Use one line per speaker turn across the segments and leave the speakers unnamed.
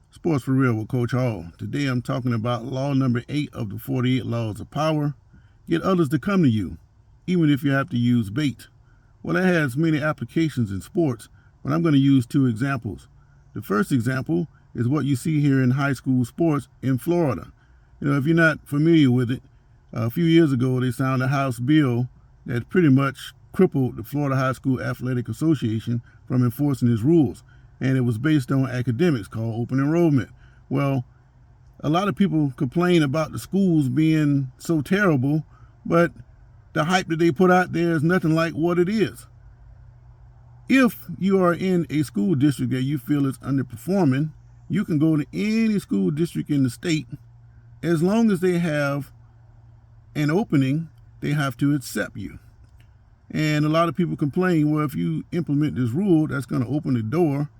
Sports for Real with Coach Hall. Today I'm talking about law number 8 of the 48 laws of power. Get others to come to you, even if you have to use bait. Well, it has many applications in sports, but I'm going to use 2 examples. The first example is what you see here in high school sports in Florida. If you're not familiar with it, a few years ago they signed a House bill that pretty much crippled the Florida High School Athletic Association from enforcing its rules. And it was based on academics, called open enrollment. Well, a lot of people complain about the schools being so terrible, but the hype that they put out there is nothing like what it is. If you are in a school district that you feel is underperforming, you can go to any school district in the state. As long as they have an opening, they have to accept you. And a lot of people complain, well, if you implement this rule, that's going to open the door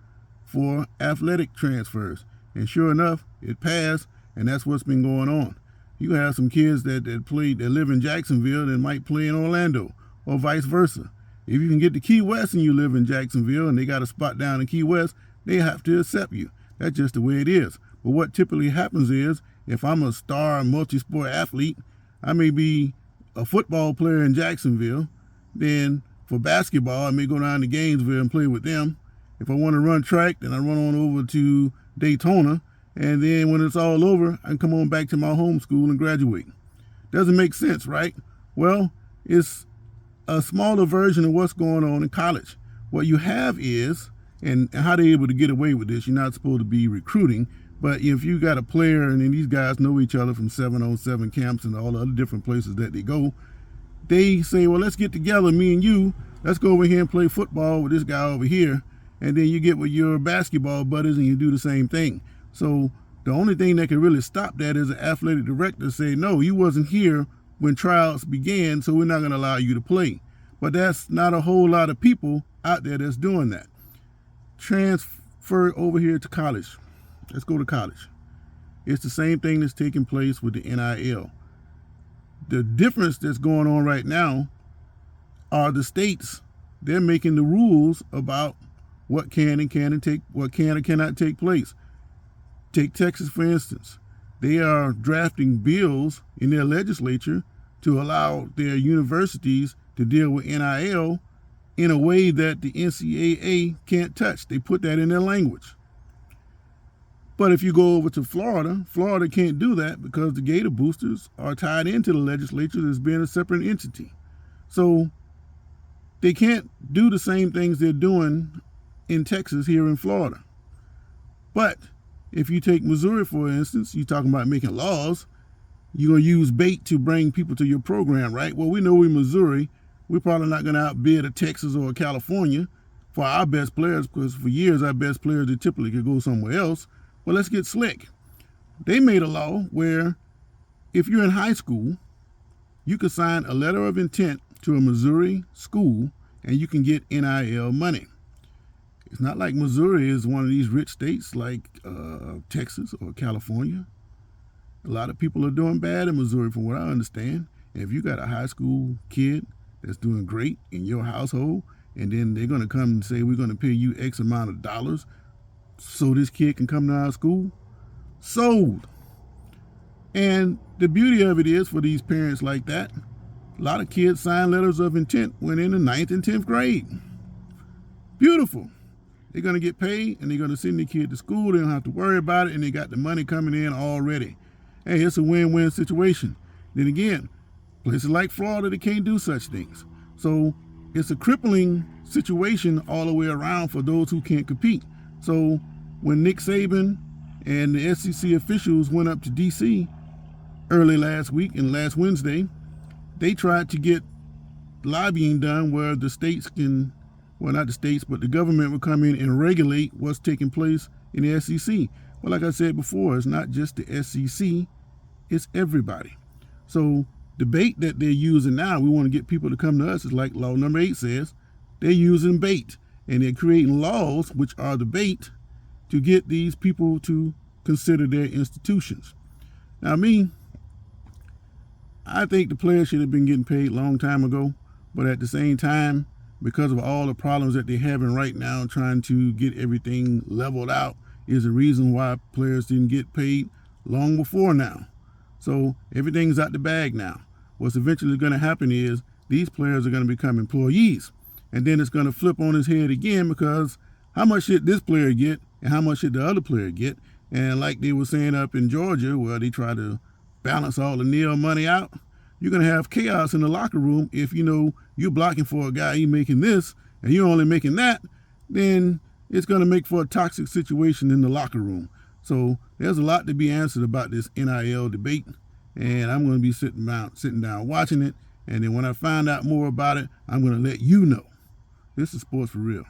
for athletic transfers. And sure enough, it passed, and that's what's been going on. You have some kids that live in Jacksonville that might play in Orlando, or vice versa. If you can get to Key West and you live in Jacksonville and they got a spot down in Key West, they have to accept you. That's just the way it is. But what typically happens is, if I'm a star multi-sport athlete, I may be a football player in Jacksonville. Then for basketball, I may go down to Gainesville and play with them. If I want to run track, then I run on over to Daytona. And then when it's all over, I can come on back to my home school and graduate. Doesn't make sense, right? Well, it's a smaller version of what's going on in college. What you have is, and how they're able to get away with this, you're not supposed to be recruiting, but if you got a player and then these guys know each other from 7-on-7 camps and all the other different places that they go, they say, well, let's get together, me and you, let's go over here and play football with this guy over here. And then you get with your basketball buddies and you do the same thing. So the only thing that can really stop that is an athletic director say, no, you wasn't here when tryouts began, so we're not going to allow you to play. But that's not a whole lot of people out there that's doing that. Transfer over here to college. Let's go to college. It's the same thing that's taking place with the NIL. The difference that's going on right now are the states. They're making the rules about what can and cannot take place. Take Texas, for instance. They are drafting bills in their legislature to allow their universities to deal with NIL in a way that the NCAA can't touch. They put that in their language. But if you go over to Florida, Florida can't do that because the Gator Boosters are tied into the legislature as being a separate entity. So they can't do the same things they're doing in Texas here in Florida. But if you take Missouri, for instance, you're talking about making laws, you're going to use bait to bring people to your program, right? Well, we know in Missouri, we're probably not going to outbid a Texas or a California for our best players, because for years our best players, they typically could go somewhere else. Well, let's get slick. They made a law where if you're in high school, you could sign a letter of intent to a Missouri school and you can get NIL money. It's not like Missouri is one of these rich states like Texas or California. A lot of people are doing bad in Missouri from what I understand. And if you got a high school kid that's doing great in your household, and then they're going to come and say, we're going to pay you X amount of dollars so this kid can come to our school, sold. And the beauty of it is for these parents like that, a lot of kids sign letters of intent when in the 9th and 10th grade. Beautiful. They're going to get paid and they're going to send the kid to school. They don't have to worry about it, and they got the money coming in already. Hey, it's a win-win situation. Then again, places like Florida, they can't do such things. So it's a crippling situation all the way around for those who can't compete. So when Nick Saban and the SEC officials went up to D.C. early last week and last Wednesday, they tried to get lobbying done where the states can, well, not the states, but the government will come in and regulate what's taking place in the SEC. Well, like I said before, it's not just the SEC, it's everybody. So the bait that they're using now, we want to get people to come to us, is like law number 8 says, they're using bait. And they're creating laws, which are the bait, to get these people to consider their institutions. Now, I think the players should have been getting paid a long time ago, but at the same time, because of all the problems that they're having right now, trying to get everything leveled out is the reason why players didn't get paid long before now. So everything's out the bag now. What's eventually going to happen is these players are going to become employees. And then it's going to flip on his head again, because how much should this player get and how much should the other player get? And like they were saying up in Georgia, where they try to balance all the nil money out, you're going to have chaos in the locker room. If you're blocking for a guy, he's making this and you're only making that, then it's going to make for a toxic situation in the locker room. So there's a lot to be answered about this NIL debate, and I'm going to be sitting down watching it. And then when I find out more about it, I'm going to let you know. This is Sports for Real.